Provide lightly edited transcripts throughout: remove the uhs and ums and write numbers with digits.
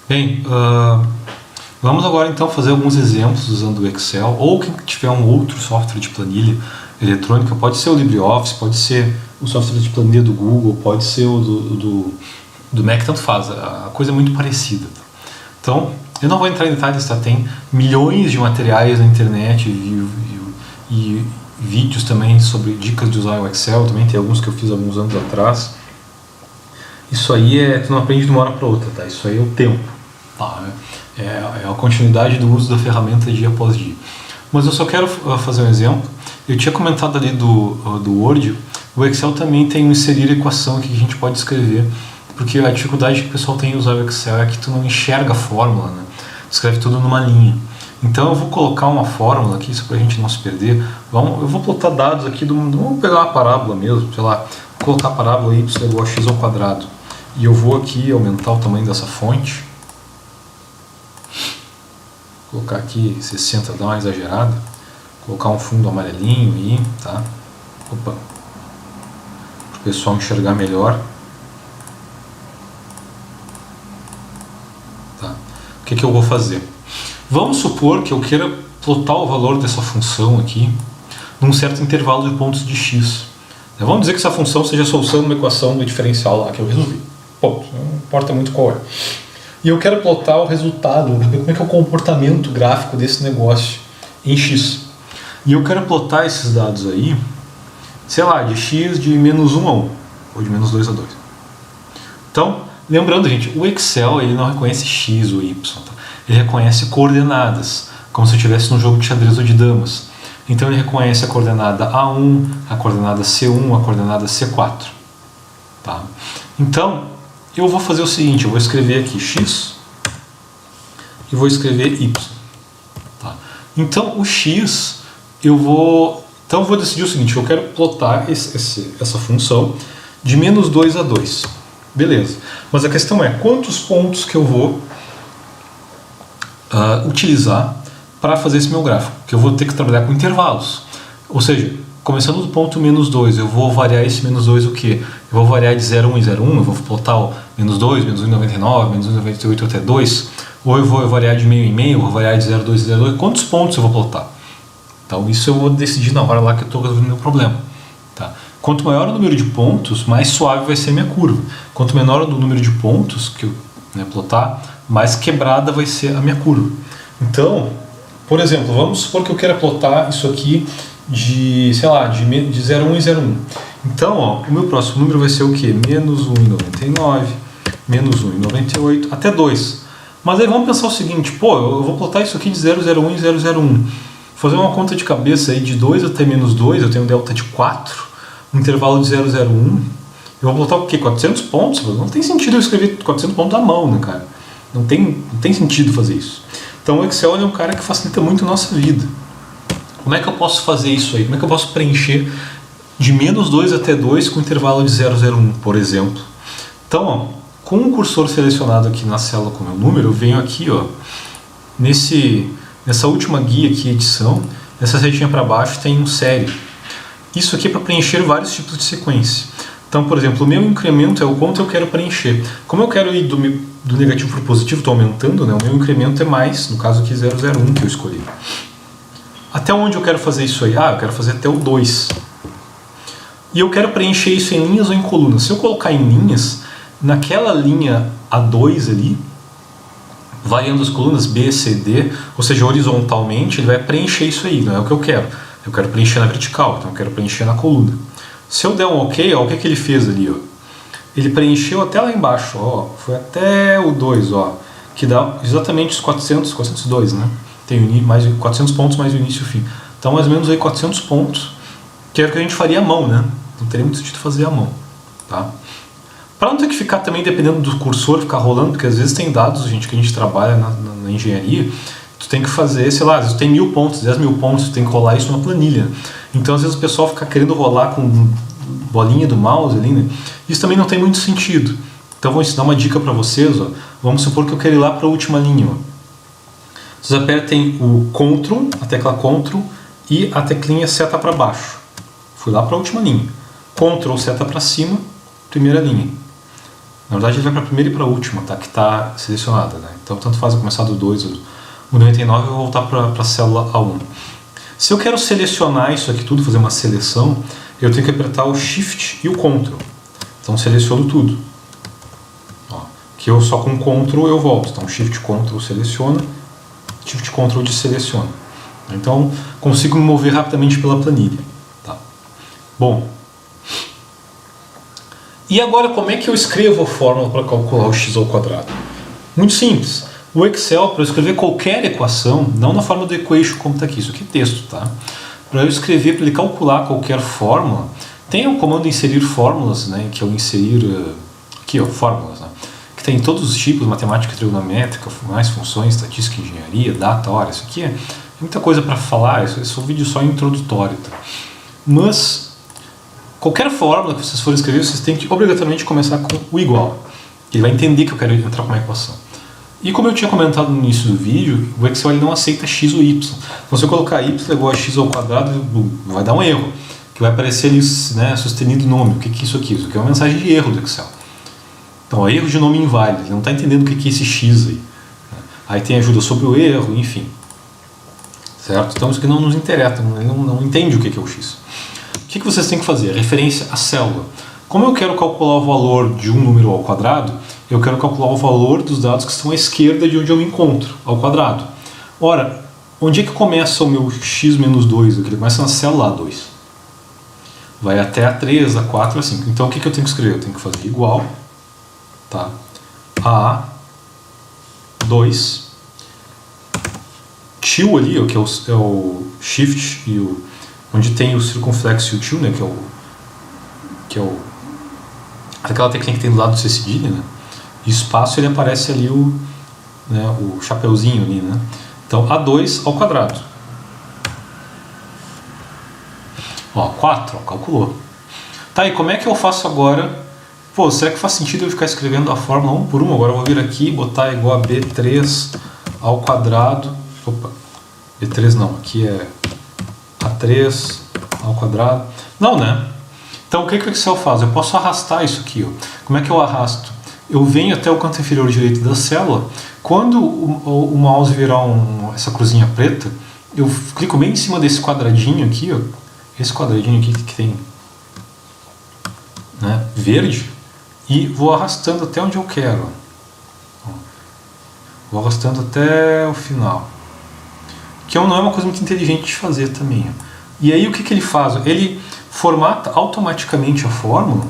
Bem, vamos agora então fazer alguns exemplos usando o Excel, ou quem tiver um outro software de planilha eletrônica, pode ser o LibreOffice, pode ser o software de planilha do Google, pode ser o do Mac, tanto faz, a coisa é muito parecida. Então, eu não vou entrar em detalhes, tá? Tem milhões de materiais na internet e vídeos também sobre dicas de usar o Excel, também tem alguns que eu fiz alguns anos atrás. Isso aí tu não aprende de uma hora para outra, tá? Isso aí é o tempo, tá? É a continuidade do uso da ferramenta dia após dia. Mas eu só quero fazer um exemplo. Eu tinha comentado ali do Word, o Excel também tem um inserir equação aqui que a gente pode escrever, porque a dificuldade que o pessoal tem em usar o Excel é que tu não enxerga a fórmula, né? Tu escreve tudo numa linha. Então eu vou colocar uma fórmula aqui, só para a gente não se perder. Eu vou botar dados aqui, vamos pegar uma parábola mesmo, sei lá, vou colocar a parábola y igual a x ao quadrado. E eu vou aqui aumentar o tamanho dessa fonte. Vou colocar aqui 60, dar uma exagerada. Colocar um fundo amarelinho aí, tá? Opa! Para o pessoal enxergar melhor. Tá? O que eu vou fazer? Vamos supor que eu queira plotar o valor dessa função aqui num certo intervalo de pontos de x. Vamos dizer que essa função seja a solução de uma equação do diferencial lá que eu resolvi. Ponto. Não importa muito qual é. E eu quero plotar o resultado, como é que é o comportamento gráfico desse negócio em x. E eu quero plotar esses dados aí, sei lá, de x de menos 1 a 1, ou de menos 2 a 2. Então, lembrando, gente, o Excel ele não reconhece x ou y, tá? Ele reconhece coordenadas, como se eu estivesse num jogo de xadrez ou de damas. Então ele reconhece a coordenada A1, a coordenada C1, a coordenada C4. Tá? Então, eu vou fazer o seguinte, eu vou escrever aqui x e vou escrever y. Tá? Então, o x, eu vou decidir o seguinte, eu quero plotar essa função de menos 2 a 2. Beleza. Mas a questão é, quantos pontos que eu vou utilizar para fazer esse meu gráfico? Que eu vou ter que trabalhar com intervalos. Ou seja, começando do ponto menos 2, eu vou variar esse menos 2 o quê? Eu vou variar de 0,1 em 0,1, eu vou plotar o menos 2, menos 1,99, menos 1,98 até 2, ou eu vou variar de meio em meio, eu vou variar de 0,2 em 0,2, quantos pontos eu vou plotar? Então isso eu vou decidir na hora lá que eu estou resolvendo o meu problema. Tá? Quanto maior o número de pontos, mais suave vai ser a minha curva. Quanto menor o número de pontos que eu plotar, mais quebrada vai ser a minha curva. Então, por exemplo, vamos supor que eu queira plotar isso aqui de 0,1 em 0,1. Então, ó, o meu próximo número vai ser o quê? Menos 1,99, menos 1,98, até 2. Mas aí vamos pensar o seguinte, pô, eu vou plotar isso aqui de 0,01 em 0,01. Fazer uma conta de cabeça aí de 2 até menos 2, eu tenho um delta de 4, um intervalo de 0,01. Eu vou plotar o quê? 400 pontos? Não tem sentido eu escrever 400 pontos à mão, né, cara? Não tem sentido fazer isso. Então o Excel é um cara que facilita muito a nossa vida. Como é que eu posso fazer isso aí? Como é que eu posso preencher de menos 2 até 2 com intervalo de 0,01, por exemplo? Então, ó, com o cursor selecionado aqui na célula com o meu número, eu venho aqui, ó, nessa última guia aqui, edição, nessa setinha para baixo tem um série. Isso aqui é para preencher vários tipos de sequência. Então, por exemplo, o meu incremento é o quanto eu quero preencher. Como eu quero ir do negativo para o positivo, estou aumentando, né? O meu incremento é mais, no caso aqui 0,01 que eu escolhi. Até onde eu quero fazer isso aí? Eu quero fazer até o 2. E eu quero preencher isso em linhas ou em colunas. Se eu colocar em linhas, naquela linha A2 ali, variando as colunas B, C, D, ou seja, horizontalmente, ele vai preencher isso aí, não é o que eu quero. Eu quero preencher na vertical, então eu quero preencher na coluna. Se eu der um OK, ó, o que ele fez ali? Ó? Ele preencheu até lá embaixo, ó, foi até o 2, ó, que dá exatamente os 402, né? Tem mais 400 pontos mais o início e o fim. Então, mais ou menos aí 400 pontos, que é o que a gente faria à mão, né? Não teria muito sentido fazer à mão, tá? Para não ter que ficar também dependendo do cursor, ficar rolando, porque às vezes tem dados, gente, que a gente trabalha na engenharia, tu tem que fazer, sei lá, às vezes tem 1000 pontos, 10.000 pontos, tu tem que rolar isso numa planilha. Então, às vezes o pessoal fica querendo rolar com bolinha do mouse ali, né? Isso também não tem muito sentido. Então, vou ensinar uma dica para vocês, ó. Vamos supor que eu quero ir lá para a última linha, ó. Vocês apertem o Ctrl, a tecla Ctrl e a teclinha seta para baixo. Fui lá para a última linha. Ctrl, seta para cima, primeira linha. Na verdade, ele vai para a primeira e para a última, tá? Que está selecionada, né? Então, tanto faz eu começar do 2, o 99 eu vou voltar para a célula A1. Se eu quero selecionar isso aqui tudo, fazer uma seleção, eu tenho que apertar o Shift e o Ctrl. Então, seleciono tudo. Ó, que eu só com Ctrl eu volto. Então, Shift, Ctrl seleciona, Shift, Ctrl deseleciona. Então, consigo me mover rapidamente pela planilha. Tá? Bom, e agora como é que eu escrevo a fórmula para calcular o x ao quadrado? Muito simples. O Excel, para eu escrever qualquer equação, não na forma do equation como está aqui, isso aqui é texto, tá? Para eu escrever, para ele calcular qualquer fórmula, tem o comando inserir fórmulas, né, que é o inserir, aqui ó, fórmulas, né, que tem todos os tipos, matemática trigonométrica, mais funções, estatística, engenharia, data, hora, isso aqui é muita coisa para falar, esse é um vídeo só introdutório, tá? Mas qualquer fórmula que vocês forem escrever, vocês têm que obrigatoriamente começar com o igual. Ele vai entender que eu quero entrar com uma equação. E como eu tinha comentado no início do vídeo, o Excel ele não aceita x ou y. Então, se eu colocar y igual a x ao quadrado, vai dar um erro. Que vai aparecer ali, né, sustenido nome. O que é isso aqui? Isso aqui é uma mensagem de erro do Excel. Então, é erro de nome inválido. Ele não está entendendo o que é esse x aí. Aí tem ajuda sobre o erro, enfim. Certo? Então, isso aqui não nos interessa. Ele não entende o que é o x. O que vocês têm que fazer? Referência à célula. Como eu quero calcular o valor de um número ao quadrado, eu quero calcular o valor dos dados que estão à esquerda de onde eu me encontro, ao quadrado. Ora, onde é que começa o meu x menos 2? Ele começa na célula A2. Vai até A3, A4, A5. Então, o que eu tenho que escrever? Eu tenho que fazer igual, tá? A A2, til ali, que é o shift e o onde tem o circunflexo e o til, né, que é aquela tecla que tem do lado do C cedilha, né? E espaço ele aparece ali né, o chapeuzinho ali, né? Então A2 ao quadrado. Ó, 4, ó, calculou. Tá, e como é que eu faço agora? Pô, será que faz sentido eu ficar escrevendo a fórmula um por uma? Agora eu vou vir aqui e botar igual a B3 ao quadrado. Opa, B3 não, aqui é A3 ao quadrado. Não, né? Então o que o Excel faz? Eu posso arrastar isso aqui. Ó. Como é que eu arrasto? Eu venho até o canto inferior direito da célula. Quando o mouse virar essa cruzinha preta, eu clico bem em cima desse quadradinho aqui, ó. Esse quadradinho aqui que tem, né, verde, e vou arrastando até onde eu quero. Ó. Vou arrastando até o final. Que não é uma coisa muito inteligente de fazer também. Ó. E aí o que ele faz? Ele formata automaticamente a fórmula.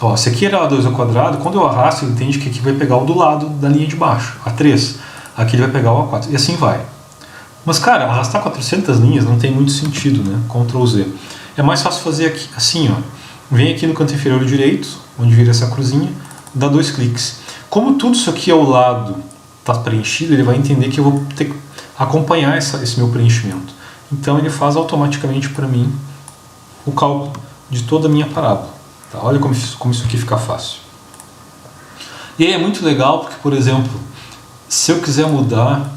Ó, se aqui era A2 ao quadrado, quando eu arrasto, ele entende que aqui vai pegar o do lado da linha de baixo, A3. Aqui ele vai pegar o A4, e assim vai. Mas, cara, arrastar 400 linhas não tem muito sentido, né? Ctrl Z. É mais fácil fazer aqui, assim, ó. Vem aqui no canto inferior direito, onde vira essa cruzinha, dá 2 cliques. Como tudo isso aqui ao lado está preenchido, ele vai entender que eu vou ter que acompanhar esse meu preenchimento. Então ele faz automaticamente para mim o cálculo de toda a minha parábola. Tá? Olha como isso aqui fica fácil. E aí é muito legal porque, por exemplo, se eu quiser mudar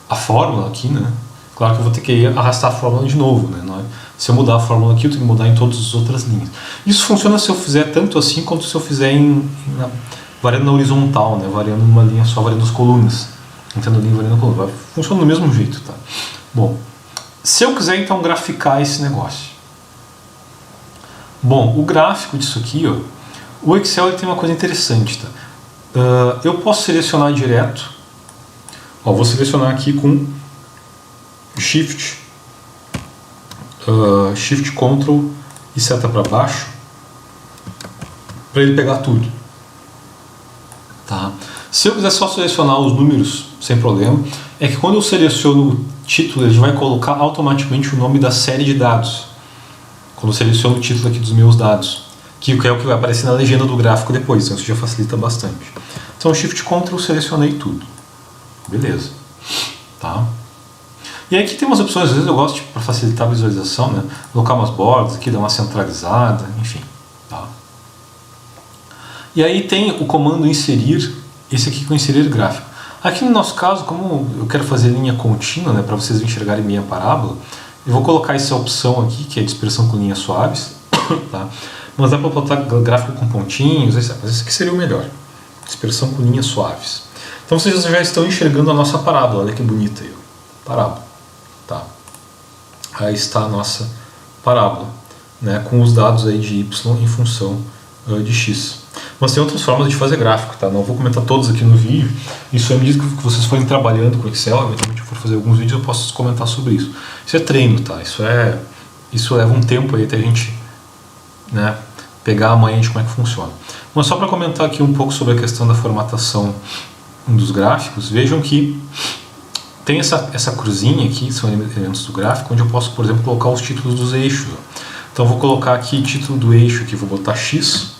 a fórmula aqui, né? Claro que eu vou ter que arrastar a fórmula de novo, né? Se eu mudar a fórmula aqui, eu tenho que mudar em todas as outras linhas. Isso funciona se eu fizer tanto assim quanto se eu fizer variando na horizontal, né? Variando numa linha só, variando as colunas. Entrando linha, variando a coluna. Funciona do mesmo jeito, tá? Bom, se eu quiser então graficar esse negócio. Bom, o gráfico disso aqui, ó, o Excel ele tem uma coisa interessante, tá? Eu posso selecionar direto. Ó, vou selecionar aqui com Shift, Shift Ctrl e seta para baixo para ele pegar tudo. Tá? Se eu quiser só selecionar os números sem problema, é que quando eu seleciono o título, ele vai colocar automaticamente o nome da série de dados. Quando eu seleciono o título aqui dos meus dados, que é o que vai aparecer na legenda do gráfico depois, então isso já facilita bastante. Então Shift Ctrl, selecionei tudo. Beleza. Tá? E aí aqui tem umas opções, às vezes eu gosto para facilitar a visualização, né? Colocar umas bordas aqui, dar uma centralizada, enfim. Tá? E aí tem o comando inserir, esse aqui com inserir gráfico. Aqui no nosso caso, como eu quero fazer linha contínua, né, para vocês enxergarem minha parábola, eu vou colocar essa opção aqui, que é dispersão com linhas suaves. Tá? mas dá para plotar gráfico com pontinhos, mas esse aqui seria o melhor. Dispersão com linhas suaves. Então vocês já estão enxergando a nossa parábola, olha que bonita aí, parábola. Tá. Aí está a nossa parábola, né, com os dados aí de y em função de x. Mas tem outras formas de fazer gráfico, tá? Não vou comentar todos aqui no vídeo. Isso é à medida que vocês forem trabalhando com Excel, eventualmente eu for fazer alguns vídeos, eu posso comentar sobre isso. Isso é treino, tá? Isso leva um tempo aí até a gente, né, pegar a manha de como é que funciona. Mas só para comentar aqui um pouco sobre a questão da formatação dos gráficos, vejam que tem essa cruzinha aqui, são elementos do gráfico, onde eu posso, por exemplo, colocar os títulos dos eixos. Então vou colocar aqui título do eixo, aqui vou botar x,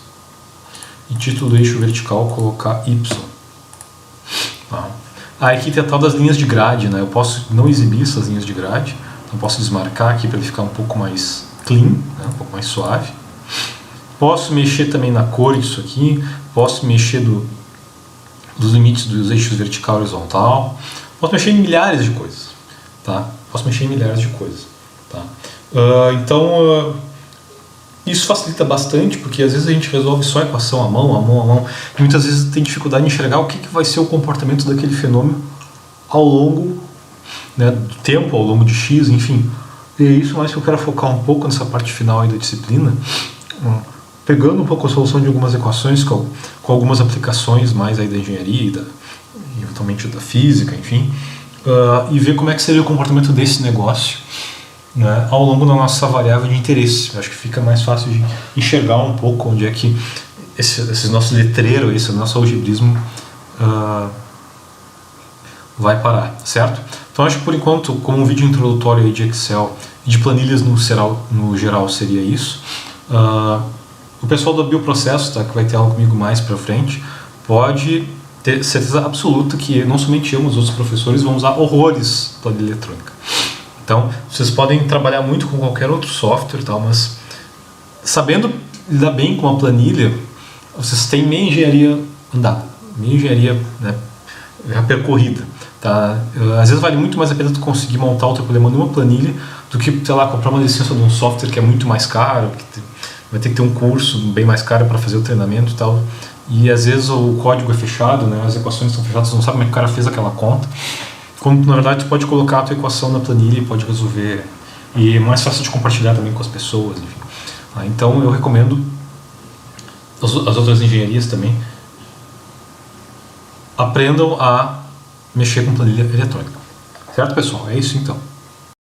e título do eixo vertical colocar y. Tá. Aí aqui tem a tal das linhas de grade, né? Eu posso não exibir essas linhas de grade, então posso desmarcar aqui para ele ficar um pouco mais clean, né? Um pouco mais suave. Posso mexer também na cor disso aqui, posso mexer dos limites dos eixos vertical e horizontal, posso mexer em milhares de coisas, tá? Posso mexer em milhares de coisas, tá? Isso facilita bastante, porque às vezes a gente resolve só a equação à mão, e muitas vezes tem dificuldade em enxergar o que vai ser o comportamento daquele fenômeno ao longo, né, do tempo, ao longo de x, enfim. E é isso mais que eu quero focar um pouco nessa parte final aí da disciplina, pegando um pouco a solução de algumas equações com algumas aplicações mais aí da engenharia e eventualmente da física, enfim, e ver como é que seria o comportamento desse negócio, né, ao longo da nossa variável de interesse. Eu acho que fica mais fácil de enxergar um pouco onde é que esse nosso letreiro, esse nosso algebrismo vai parar, certo? Então acho que por enquanto, como um vídeo introdutório aí de Excel e de planilhas no geral seria isso. O pessoal do Bioprocesso, tá, que vai ter algo comigo mais pra frente, pode ter certeza absoluta que não somente eu, mas os outros professores vão usar horrores planilha eletrônica. Então, vocês podem trabalhar muito com qualquer outro software, tá, mas sabendo lidar bem com a planilha, vocês têm meia engenharia andada, meia engenharia, né, já percorrida. Tá? Às vezes vale muito mais a pena tu conseguir montar o teu problema numa planilha do que, sei lá, comprar uma licença de um software que é muito mais caro, que vai ter que ter um curso bem mais caro para fazer o treinamento e tal. E às vezes o código é fechado, né, as equações estão fechadas, você não sabe como é que o cara fez aquela conta. Quando na verdade tu pode colocar a tua equação na planilha e pode resolver. E é mais fácil de compartilhar também com as pessoas, enfim. Então eu recomendo as outras engenharias também aprendam a mexer com planilha eletrônica. Certo, pessoal? É isso então.